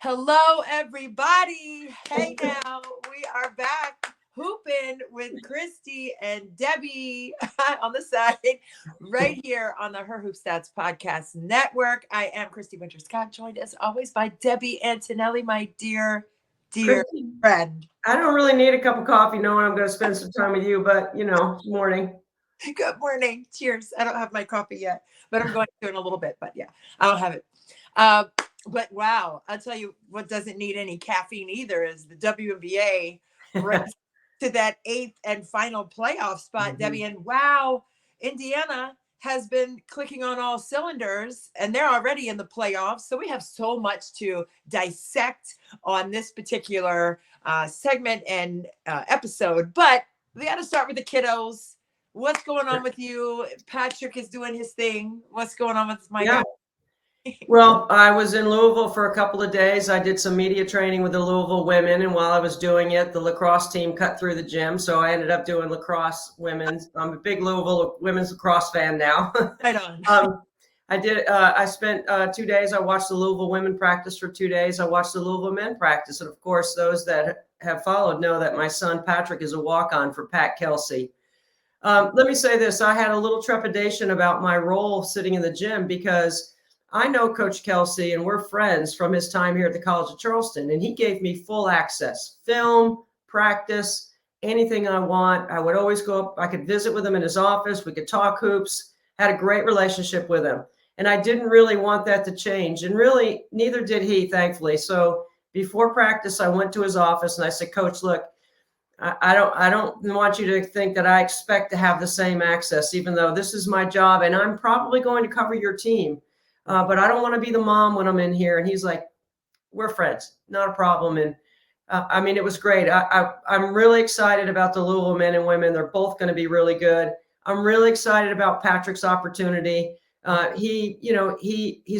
Hello, everybody. Hey, now we are back hooping with Christy and Debbie on the side, right here on the Her Hoop Stats Podcast Network. I am Christy Winter Scott, joined as always by Debbie Antonelli, my dear Christy, friend. I don't really need a cup of coffee knowing I'm going to spend some time with you, but morning. Good morning. Cheers. I don't have my coffee yet, but I'm going to in a little bit. But yeah, I don't have it. Uh, but wow, I'll tell you what doesn't need any caffeine either is the WNBA race to that 8th and final playoff spot, Debbie. And wow, Indiana has been clicking on all cylinders and they're already in the playoffs. So we have so much to dissect on this particular segment and episode. But we got to start with the kiddos. What's going on with you? Patrick is doing his thing. What's going on with my guy? Well, I was in Louisville for a couple of days. I did some media training with the Louisville women, and while I was doing it, the lacrosse team cut through the gym, so I ended up doing lacrosse women's. I'm a big Louisville women's lacrosse fan now. Right on. I spent 2 days. I watched the Louisville women practice for 2 days. I watched the Louisville men practice, and of course, those that have followed know that my son Patrick is a walk-on for Pat Kelsey. Let me say this. I had a little trepidation about my role sitting in the gym because I know Coach Kelsey and we're friends from his time here at the College of Charleston. And he gave me full access, film, practice, anything I want. I would always go up. I could visit with him in his office. We could talk hoops, had a great relationship with him. And I didn't really want that to change. And really, neither did he, thankfully. So before practice, I went to his office and I said, Coach, look, I don't want you to think that I expect to have the same access, even though this is my job and I'm probably going to cover your team. But I don't want to be the mom when I'm in here. And he's like, we're friends, not a problem. And it was great. I'm really excited about the Louisville men and women. They're both going to be really good. I'm really excited about Patrick's opportunity. He's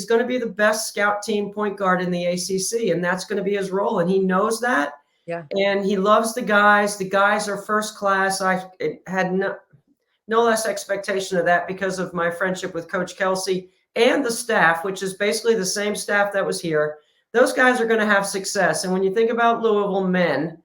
going to be the best scout team point guard in the ACC, and that's going to be his role. And he knows that. Yeah. And he loves the guys. The guys are first class. I had no less expectation of that because of my friendship with Coach Kelsey and the staff, which is basically the same staff that was here. Those guys are going to have success. And when you think about Louisville men,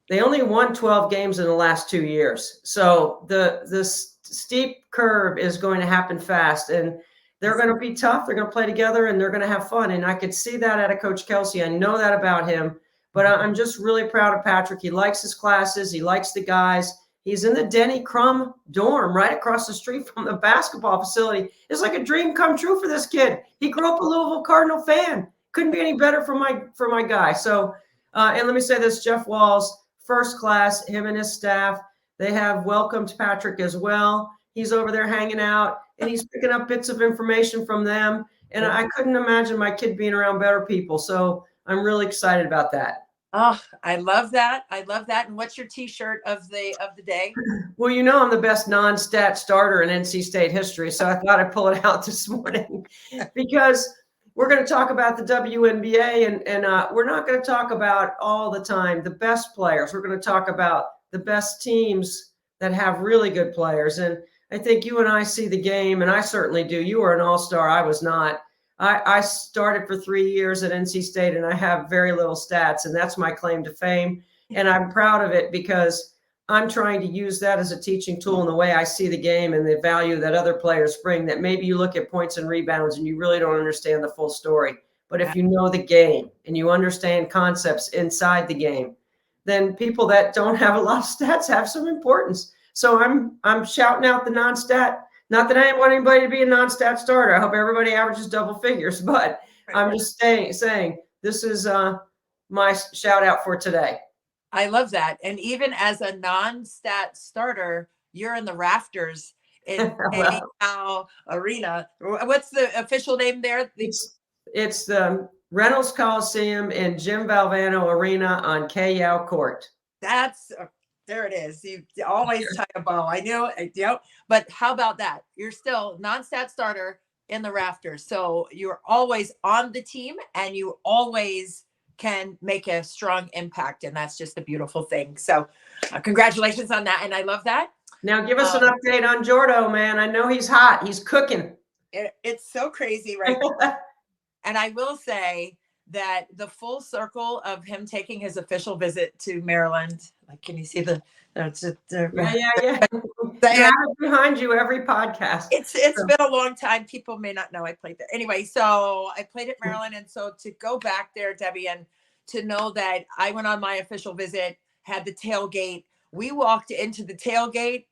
they only won 12 games in the last 2 years. So the steep curve is going to happen fast. And they're going to be tough. They're going to play together and they're going to have fun. And I could see that out of Coach Kelsey. I know that about him. But I'm just really proud of Patrick. He likes his classes. He likes the guys. He's in the Denny Crum dorm right across the street from the basketball facility. It's like a dream come true for this kid. He grew up a Louisville Cardinal fan. Couldn't be any better for my guy. So, and let me say this, Jeff Walls, first class, him and his staff, they have welcomed Patrick as well. He's over there hanging out and he's picking up bits of information from them. And I couldn't imagine my kid being around better people. So I'm really excited about that. Oh, I love that. I love that. And what's your T-shirt of the day? Well, I'm the best non-stat starter in NC State history, so I thought I'd pull it out this morning because we're going to talk about the WNBA, and we're not going to talk about all the time the best players. We're going to talk about the best teams that have really good players. And I think you and I see the game, and I certainly do. You were an all-star. I was not. I started for 3 years at NC State and I have very little stats, and that's my claim to fame. And I'm proud of it because I'm trying to use that as a teaching tool in the way I see the game and the value that other players bring, that maybe you look at points and rebounds and you really don't understand the full story. But if you know the game and you understand concepts inside the game, then people that don't have a lot of stats have some importance. So I'm shouting out the non-stat. Not that I want anybody to be a non-stat starter. I hope everybody averages double figures, but I'm just saying this is my shout out for today. I love that. And even as a non-stat starter, you're in the rafters in Arena. What's the official name there? It's the Reynolds Coliseum in Jim Valvano Arena on K-Yow Court. There it is. You always tie a bow. I knew. But how about that? You're still non-stat starter in the rafters. So you're always on the team and you always can make a strong impact. And that's just a beautiful thing. So congratulations on that. And I love that. Now give us an update on Jordo, man. I know he's hot. He's cooking. It's so crazy right now. And I will say that the full circle of him taking his official visit to Maryland, like, can you see the, Yeah. You have it behind you every podcast. It's been a long time. People may not know I played there. Anyway, so I played at Maryland. And so to go back there, Debbie, and to know that I went on my official visit, had the tailgate. We walked into the tailgate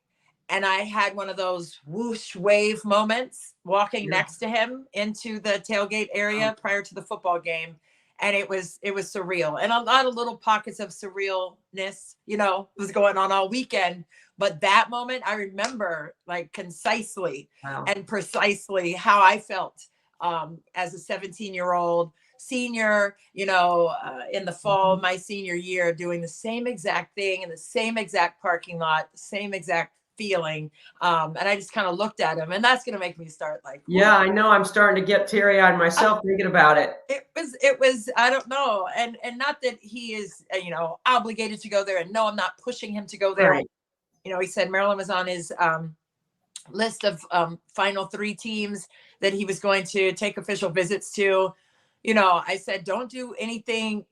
and I had one of those whoosh wave moments walking next to him into the tailgate area prior to the football game. And it was surreal, and a lot of little pockets of surrealness, was going on all weekend. But that moment, I remember like concisely and precisely how I felt as a 17-year-old senior, in the fall of my senior year, doing the same exact thing in the same exact parking lot, the same exact feeling. And I just kind of looked at him, and that's going to make me start like, whoa. Yeah, I know. I'm starting to get teary-eyed myself thinking about it. It was, I don't know. And not that he is, obligated to go there, and no, I'm not pushing him to go there. Right. He said Maryland was on his list of final 3 teams that he was going to take official visits to. I said, don't do anything,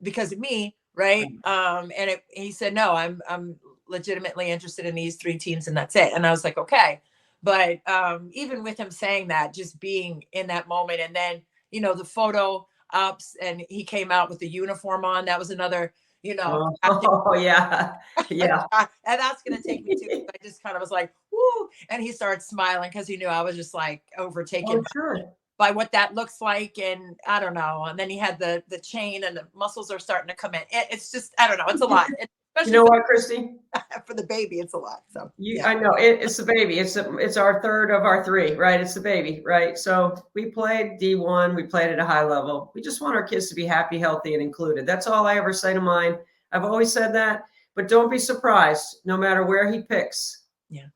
because of me. Right. And he said, no, I'm legitimately interested in these 3 teams, and that's it. And I was like, okay. But even with him saying that, just being in that moment, and then, the photo ups, and he came out with the uniform on, that was another, Oh yeah. And that's going to take me to, I just kind of was like, whoo. And he started smiling because he knew I was just like overtaken by what that looks like. And I don't know. And then he had the chain, and the muscles are starting to come in. It's just, I don't know. It's a lot. You know what, Christy? For the baby, it's a lot. So I know it's the baby. It's our 3rd of our 3, right? It's the baby, right? So we played D1. We played at a high level. We just want our kids to be happy, healthy, and included. That's all I ever say to mine. I've always said that. But don't be surprised, no matter where he picks. Yeah.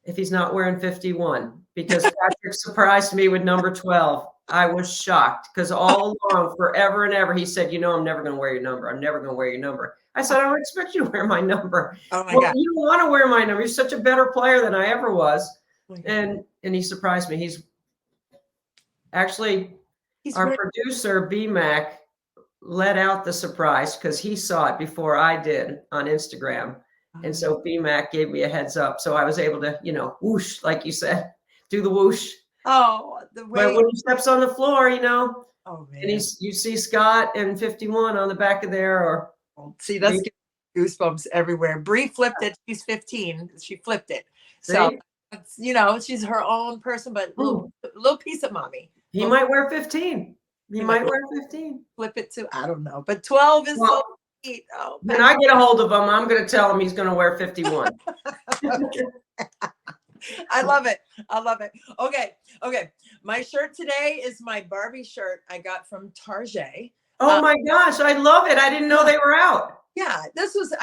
If he's not wearing 51, because Patrick surprised me with number 12. I was shocked, because all along, forever and ever, he said, I'm never going to wear your number. I'm never going to wear your number. I said, I don't expect you to wear my number. Oh my God. You don't want to wear my number. You're such a better player than I ever was. And he surprised me. He's actually, our producer, B-Mac, let out the surprise because he saw it before I did on Instagram. And so B-Mac gave me a heads up. So I was able to, whoosh, like you said, do the whoosh. Oh, the way. But when he steps on the floor, oh man, and you see Scott and 51 on the back of there, or see, that's goosebumps everywhere. Bree flipped it. She's 15. She flipped it. So it's, she's her own person, but little piece of mommy. He might wear 15. He might wear 15. Flip it to, I don't know, but 12 is so sweet. Oh, when I get a hold of him, I'm going to tell him he's going to wear 51. I love it. I love it. Okay. My shirt today is my Barbie shirt I got from Target. Oh my gosh, I love it. I didn't know they were out. Yeah, this was,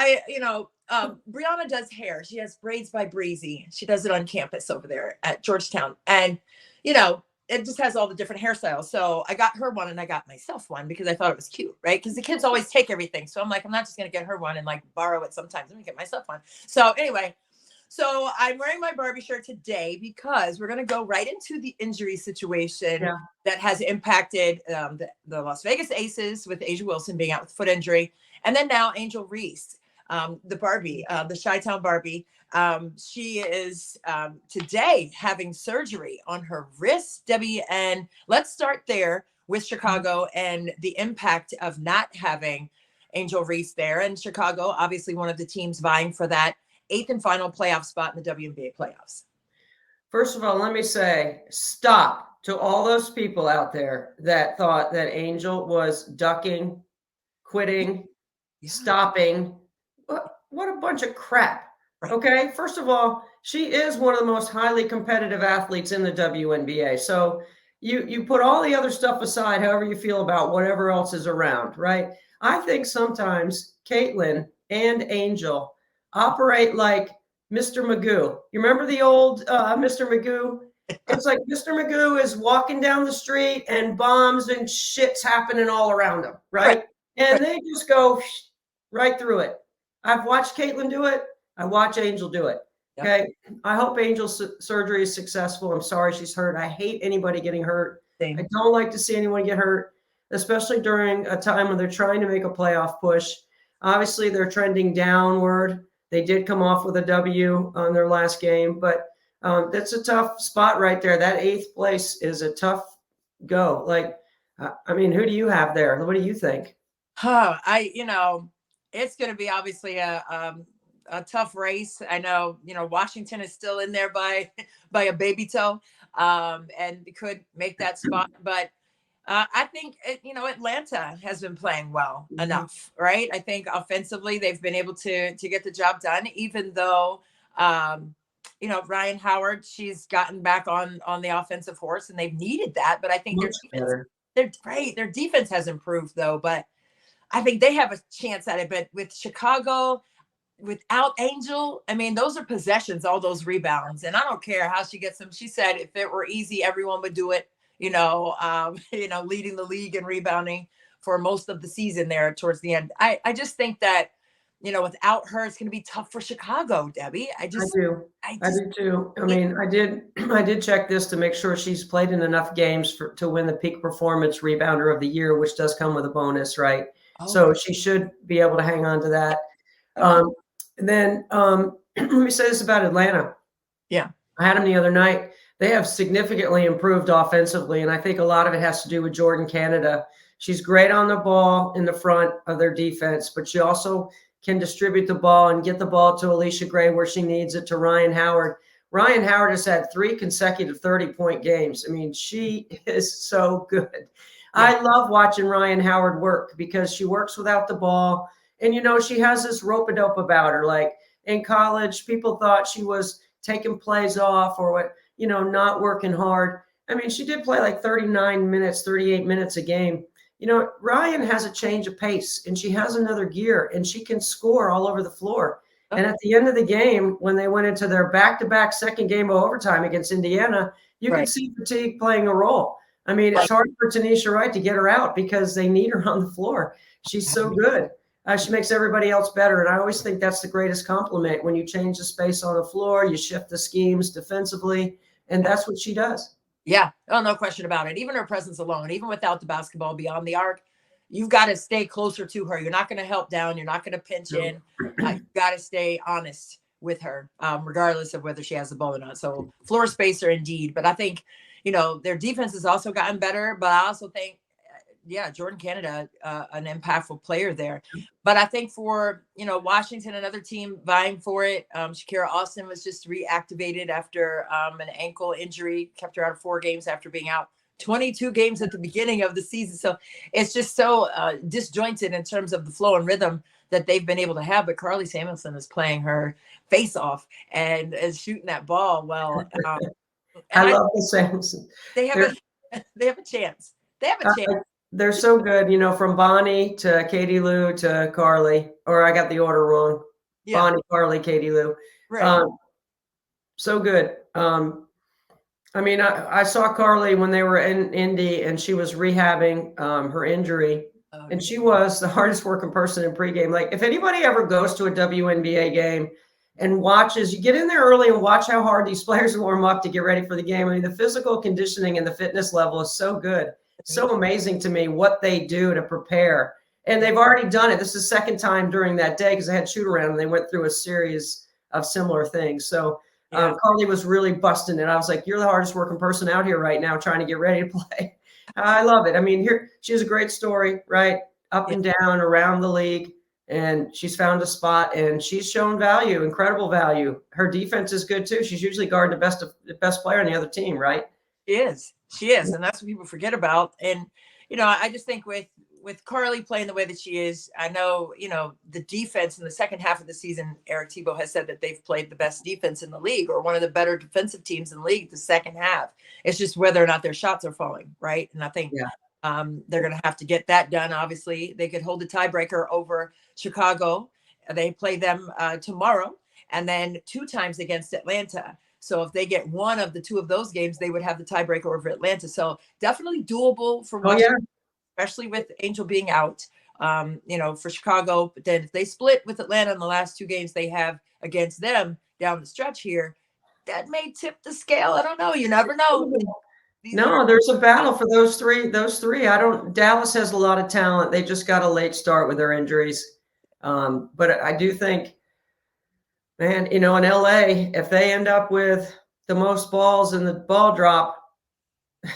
Brianna does hair. She has Braids by Breezy. She does it on campus over there at Georgetown. And, it just has all the different hairstyles. So I got her one, and I got myself one because I thought it was cute, right? Because the kids always take everything. So I'm like, I'm not just going to get her one and like borrow it sometimes. I'm going to get myself one. So anyway, so I'm wearing my Barbie shirt today because we're going to go right into the injury situation that has impacted the Las Vegas Aces, with Asia Wilson being out with foot injury. And then now Angel Reese, the Barbie, the Chi-Town Barbie. She is today having surgery on her wrist, Debbie. And let's start there with Chicago and the impact of not having Angel Reese there. And Chicago, obviously one of the teams vying for that 8th and final playoff spot in the WNBA playoffs. First of all, let me say, stop to all those people out there that thought that Angel was ducking, quitting, stopping. What a bunch of crap. Okay. First of all, she is one of the most highly competitive athletes in the WNBA. So you put all the other stuff aside, however you feel about whatever else is around, right? I think sometimes Caitlin and Angel operate like Mr. Magoo. You remember the old Mr. Magoo? It's like Mr. Magoo is walking down the street and bombs and shit's happening all around him, right? And they just go right through it. I've watched Caitlin do it. I watch Angel do it. Okay. I hope Angel's surgery is successful. I'm sorry she's hurt. I hate anybody getting hurt. I don't like to see anyone get hurt. especially during a time when they're trying to make a playoff push. Obviously, they're trending downward. They did come off with a W on their last game, but that's a tough spot right there. That 8th place is a tough go. Like, I mean, who do you have there? What do you think? Huh, it's going to be obviously a tough race. I know, Washington is still in there by by a baby toe, and could make that spot. But I think Atlanta has been playing well enough, right? I think offensively they've been able to get the job done, even though Ryan Howard, she's gotten back on the offensive horse, and they've needed that. But I think Much better. they're great. Their defense has improved though, but I think they have a chance at it. But with Chicago, without Angel, I mean, those are possessions, all those rebounds. And I don't care how she gets them. She said if it were easy, everyone would do it, leading the league in rebounding for most of the season there towards the end. I just think that, without her, it's going to be tough for Chicago, Debbie. I do. I do too. I mean, I did check this to make sure she's played in enough games to win the peak performance rebounder of the year, which does come with a bonus, right? So she should be able to hang on to that. And then let me say this about Atlanta. Yeah. I had them the other night. They have significantly improved offensively, and I think a lot of it has to do with Jordan Canada. She's great on the ball in the front of their defense, but she also can distribute the ball and get the ball to Alicia Gray where she needs it, to Ryan Howard. Ryan Howard has had 3 consecutive 30-point games. I mean, she is so good. Yeah. I love watching Ryan Howard work because she works without the ball. And, she has this rope-a-dope about her. Like in college, people thought she was taking plays off or what, not working hard. I mean, she did play like 39 minutes, 38 minutes a game. Ryan has a change of pace and she has another gear and she can score all over the floor. Okay. And at the end of the game, when they went into their back-to-back second game of overtime against Indiana, you could see fatigue playing a role. I mean, it's hard for Tanisha Wright to get her out because they need her on the floor. She's so good. She makes everybody else better. And I always think that's the greatest compliment. When you change the space on the floor, you shift the schemes defensively, and that's what she does. Yeah. Oh, no question about it. Even her presence alone, even without the basketball beyond the arc, you've got to stay closer to her. You're not going to help down. You're not going to pinch in. You've got to stay honest with her, regardless of whether she has the ball or not. So floor spacer indeed. But I think, their defense has also gotten better. But I also think, Jordan Canada, an impactful player there. But I think for, Washington, another team vying for it, Shakira Austin was just reactivated after an ankle injury, kept her out of 4 games after being out 22 games at the beginning of the season. So it's just so disjointed in terms of the flow and rhythm that they've been able to have. But Carly Samuelson is playing her face off and is shooting that ball well. I love the Samuelson. They have a chance. They have a chance. They're so good, from Bonnie to Katie Lou to Carly, or I got the order wrong. Yeah. Bonnie, Carly, Katie Lou. Right. So good. I mean, I saw Carly when they were in Indy and she was rehabbing her injury. Okay. And she was the hardest working person in pregame. Like if anybody ever goes to a WNBA game and watches, you get in there early and watch how hard these players warm up to get ready for the game. I mean, the physical conditioning and the fitness level is so good. So amazing to me what they do to prepare. And they've already done it. This is the second time during that day because I had shoot around and they went through a series of similar things. So Carly was really busting it. I was like, you're the hardest working person out here right now trying to get ready to play. I love it. I mean, she has a great story, right? Up and down around the league. And she's found a spot and she's shown value, incredible value. Her defense is good too. She's usually guarding the best player on the other team, right? She is. And that's what people forget about. And, I just think with Carly playing the way that she is, I know, the defense in the second half of the season, Eric Thibault has said that they've played the best defense in the league or one of the better defensive teams in the league the second half. It's just whether or not their shots are falling, right? And I think they're going to have to get that done. Obviously, they could hold a tiebreaker over Chicago. They play them tomorrow and then 2 times against Atlanta. So if they get one of the 2 of those games, they would have the tiebreaker over Atlanta. So definitely doable for Washington, especially with Angel being out, for Chicago. But then if they split with Atlanta in the last 2 games they have against them down the stretch here, that may tip the scale. I don't know. You never know. These are No, there's a battle for those three. Those three. Dallas has a lot of talent. They just got a late start with their injuries. But I do think, man, in LA, if they end up with the most balls in the ball drop,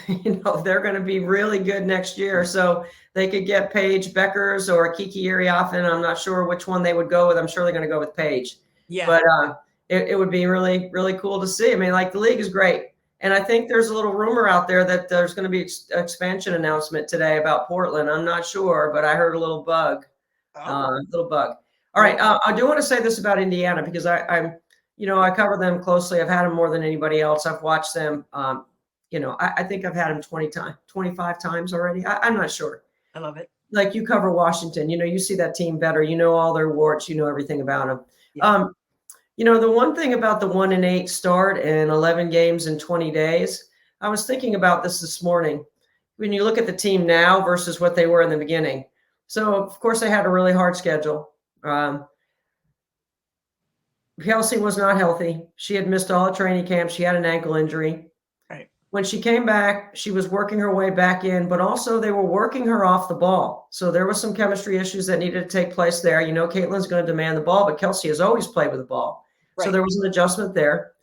they're going to be really good next year. So they could get Paige Beckers or Kiki Iriafen. I'm not sure which one they would go with. I'm sure they're going to go with Paige. yeah. But it would be really, really cool to see. I mean, like, the league is great. And I think there's a little rumor out there that there's going to be expansion announcement today about Portland. I'm not sure, but I heard a little bug. Little bug. All right. I do want to say this about Indiana, because I cover them closely. I've had them more than anybody else. I've watched them. I think I've had them 25 times already. I'm not sure. I love it. Like, you cover Washington, you see that team better. You know all their warts. You know everything about them. Yeah. The one thing about the 1-8 start and 11 games in 20 days, I was thinking about this morning. When you look at the team now versus what they were in the beginning. So, of course, they had a really hard schedule. Kelsey was not healthy. She had missed all the training camp. She had an ankle injury. Right. When she came back, she was working her way back in, but also they were working her off the ball. So there was some chemistry issues that needed to take place there. Caitlin's going to demand the ball, but Kelsey has always played with the ball. Right. So there was an adjustment there.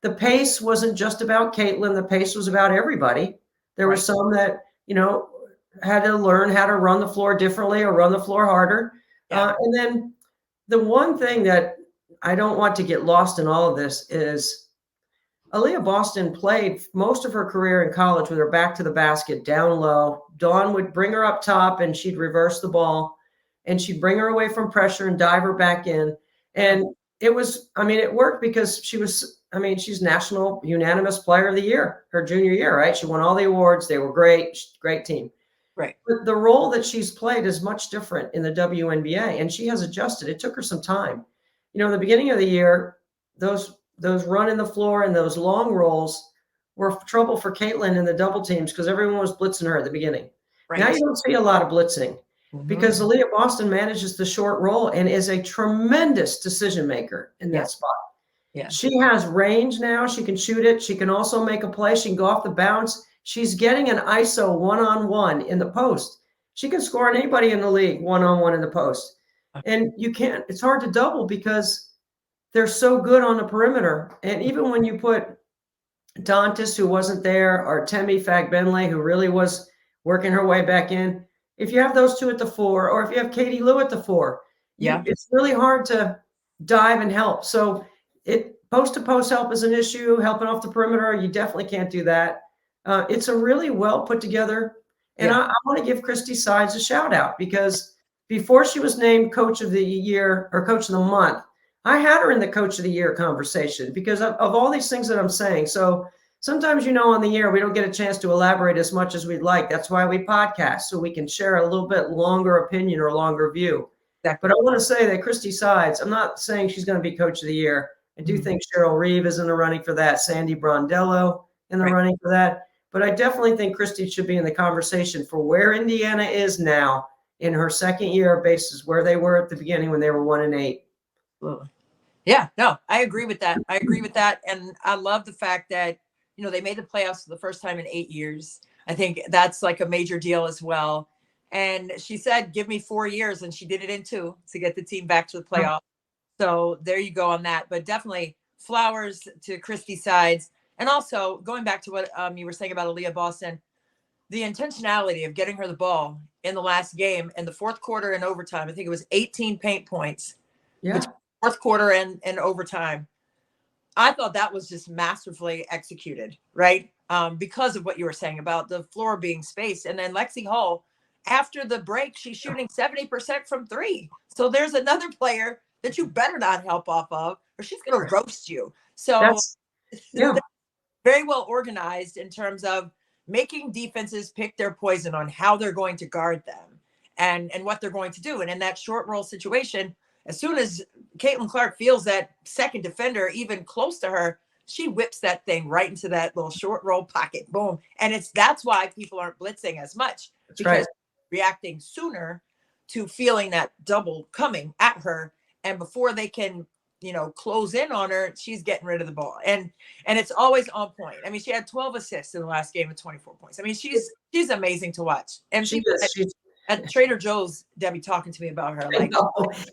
The pace wasn't just about Caitlin. The pace was about everybody. There were some that, had to learn how to run the floor differently or run the floor harder. Yeah. And then the one thing that I don't want to get lost in all of this is Aaliyah Boston played most of her career in college with her back to the basket, down low. Dawn would bring her up top and she'd reverse the ball and she'd bring her away from pressure and dive her back in. And it worked because she's national unanimous player of the year, her junior year, right? She won all the awards. They were great team. Right. But the role that she's played is much different in the WNBA, and she has adjusted. It took her some time. In the beginning of the year, those run in the floor and those long rolls were trouble for Caitlin in the double teams because everyone was blitzing her at the beginning. Right. Now you don't see a lot of blitzing because Aaliyah Boston manages the short roll and is a tremendous decision maker in that spot. Yeah. She has range now. She can shoot it. She can also make a play. She can go off the bounce. She's getting an ISO one-on-one in the post. She can score on anybody in the league one-on-one in the post. And it's hard to double because they're so good on the perimeter. And even when you put Dantas, who wasn't there, or Temi Fagbenle, who really was working her way back in, if you have those two at the 4, or if you have Katie Lou at the 4, it's really hard to dive and help. So post-to-post help is an issue. Helping off the perimeter, you definitely can't do that. It's a really well put together. And I want to give Christy Sides a shout out because before she was named Coach of the Year or Coach of the Month, I had her in the Coach of the Year conversation because of all these things that I'm saying. So sometimes, on the air, we don't get a chance to elaborate as much as we'd like. That's why we podcast, so we can share a little bit longer opinion or longer view. Exactly. But I want to say that Christy Sides, I'm not saying she's going to be Coach of the Year. I do think Cheryl Reeve is in the running for that. Sandy Brondello in the running for that. But I definitely think Christy should be in the conversation for where Indiana is now in her second year basis, where they were at the beginning when they were 1-8. Absolutely. Yeah, no, I agree with that. And I love the fact that, they made the playoffs for the first time in 8 years. I think that's like a major deal as well. And she said, give me 4 years. And she did it in 2 to get the team back to the playoffs. So there you go on that. But definitely flowers to Christy Sides. And also going back to what you were saying about Aaliyah Boston, the intentionality of getting her the ball in the last game in the fourth quarter and overtime. I think it was 18 paint points. Yeah. Fourth quarter and overtime. I thought that was just masterfully executed, right? Because of what you were saying about the floor being spaced. And then Lexi Hull, after the break, she's shooting 70% from 3. So there's another player that you better not help off of, or she's going to roast you. So that's very well organized in terms of making defenses pick their poison on how they're going to guard them and what they're going to do. And in that short roll situation, as soon as Caitlin Clark feels that second defender even close to her, she whips that thing right into that little short roll pocket. Boom. And that's why people aren't blitzing as much. That's because reacting sooner to feeling that double coming at her. And before they can close in on her, she's getting rid of the ball. And it's always on point. I mean, she had 12 assists in the last game with 24 points. I mean, she's amazing to watch. And She people is. She's at Trader Joe's, Debbie talking to me about her. Like,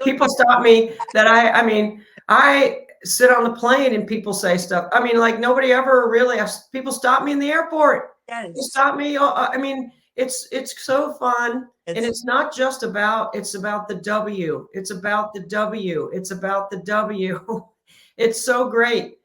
people stop me that I mean, I sit on the plane and people say stuff. I mean, like nobody ever really, people stop me in the airport. yes. They stop me. I mean, it's so fun. And it's not just about, it's about the W. It's about the W. It's about the W. It's so great.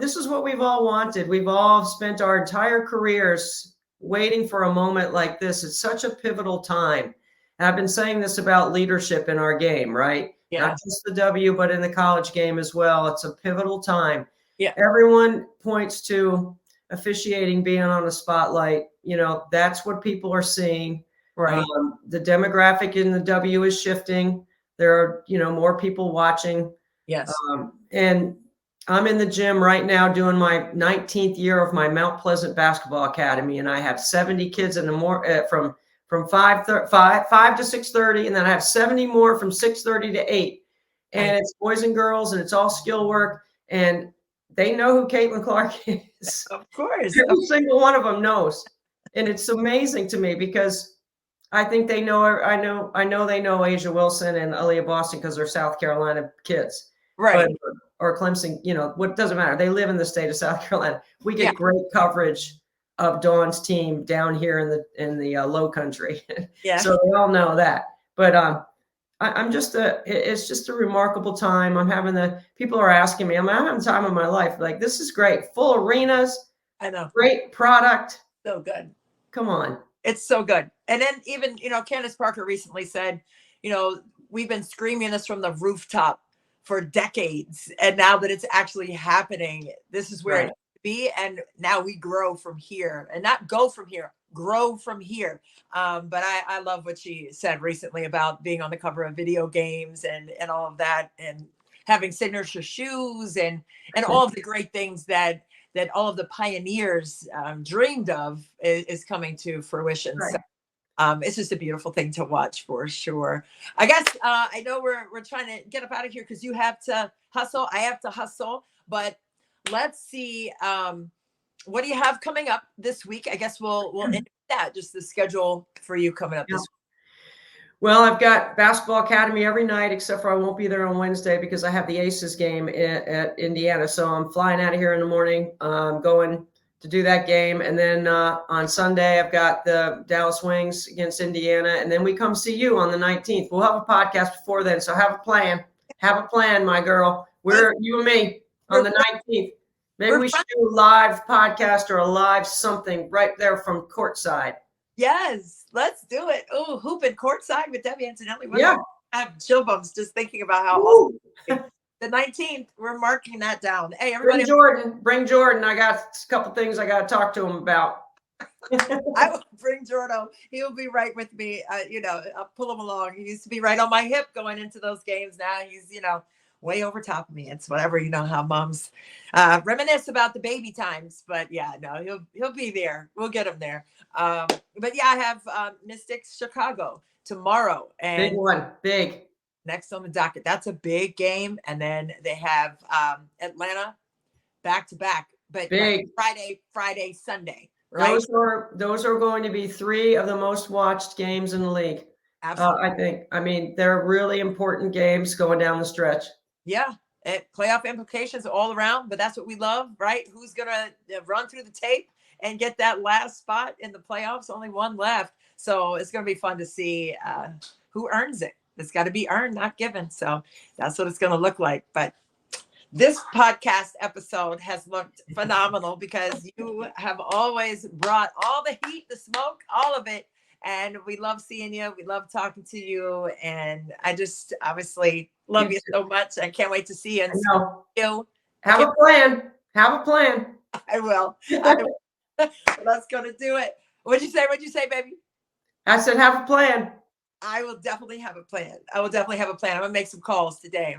This is what we've all wanted. We've all spent our entire careers waiting for a moment like this. It's such a pivotal time. And I've been saying this about leadership in our game, right? Yeah. Not just the W, but in the college game as well. It's a pivotal time. Yeah. Everyone points to officiating being on the spotlight. That's what people are seeing. Right. The demographic in the W is shifting. There are, more people watching. Yes. And I'm in the gym right now doing my 19th year of my Mount Pleasant Basketball Academy, and I have 70 kids in the from 5 to 6:30, and then I have 70 more from 6:30 to 8. And it's boys and girls, and it's all skill work, and they know who Caitlin Clark is. Of course. Every single one of them knows. And it's amazing to me because I think they know, I know they know Asia Wilson and Aaliyah Boston because they're South Carolina kids. Right. Or Clemson, what doesn't matter. They live in the state of South Carolina. We get great coverage of Dawn's team down here in the low country. Yeah. So they all know that. But it's just a remarkable time. People are asking me, I'm having the time of my life. Like, this is great. Full arenas. I know. Great product. So good. Come on. It's so good. And then even, Candace Parker recently said, we've been screaming this from the rooftop for decades. And now that it's actually happening, this is where it should be. And now we grow from here, and not go from here, grow from here. But I love what she said recently about being on the cover of video games and all of that, and having signature shoes and all of the great things that all of the pioneers dreamed of is coming to fruition. Right. So it's just a beautiful thing to watch for sure. I guess I know we're trying to get up out of here because you have to hustle. I have to hustle, but let's see. What do you have coming up this week? I guess we'll end that, just the schedule for you coming up this week. Well, I've got Basketball Academy every night, except for I won't be there on Wednesday because I have the Aces game at Indiana. So I'm flying out of here in the morning, going to do that game. And then on Sunday, I've got the Dallas Wings against Indiana. And then we come see you on the 19th. We'll have a podcast before then. So have a plan. Have a plan, my girl. We're you and me on the 19th. Maybe we should do a live podcast or a live something right there from courtside. Yes, let's do it. Oh, Hoopin courtside with Debbie Antonelli. Yeah. I have chill bumps just thinking about how awesome. The 19th, we're marking that down. Hey, everybody. Bring Jordan. I got a couple things I got to talk to him about. I will bring Jordan. He'll be right with me. I'll pull him along. He used to be right on my hip going into those games. Now he's, way over top of me. It's whatever, how moms reminisce about the baby times. But yeah, no, he'll be there. We'll get him there. But yeah, I have Mystics Chicago tomorrow. And big one. Big. Next on the docket. That's a big game. And then they have Atlanta back to back. But big. Friday, Sunday. Right? Those are going to be 3 of the most watched games in the league. Absolutely. I think. I mean, they're really important games going down the stretch. Yeah. Playoff implications all around, but that's what we love, right? Who's going to run through the tape and get that last spot in the playoffs? Only one left. So it's going to be fun to see who earns it. It's got to be earned, not given. So that's what it's going to look like. But this podcast episode has looked phenomenal because you have always brought all the heat, the smoke, all of it. And we love seeing you. We love talking to you. And I just obviously love you so much. I can't wait to see you. And you. Have a plan. Have a plan. I will. Let's go to do it. What'd you say, baby? I said, have a plan. I will definitely have a plan. I'm going to make some calls today.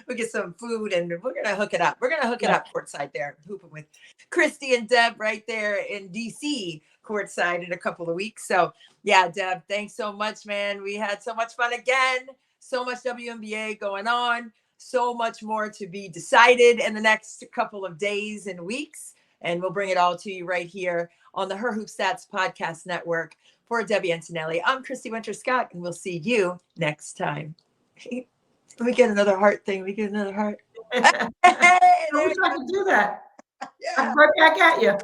We'll get some food and we're going to hook it up. We're going to hook it up courtside there, hooping with Christy and Deb right there in DC courtside in a couple of weeks. So yeah, Deb, thanks so much, man. We had so much fun again. So much WNBA going on, so much more to be decided in the next couple of days and weeks. And we'll bring it all to you right here on the Her Hoop Stats Podcast Network. For Debbie Antonelli, I'm Christy Winter-Scott, and we'll see you next time. Let me get another heart thing. We get another heart. I wish I could do that. Yeah. I'm right back at you.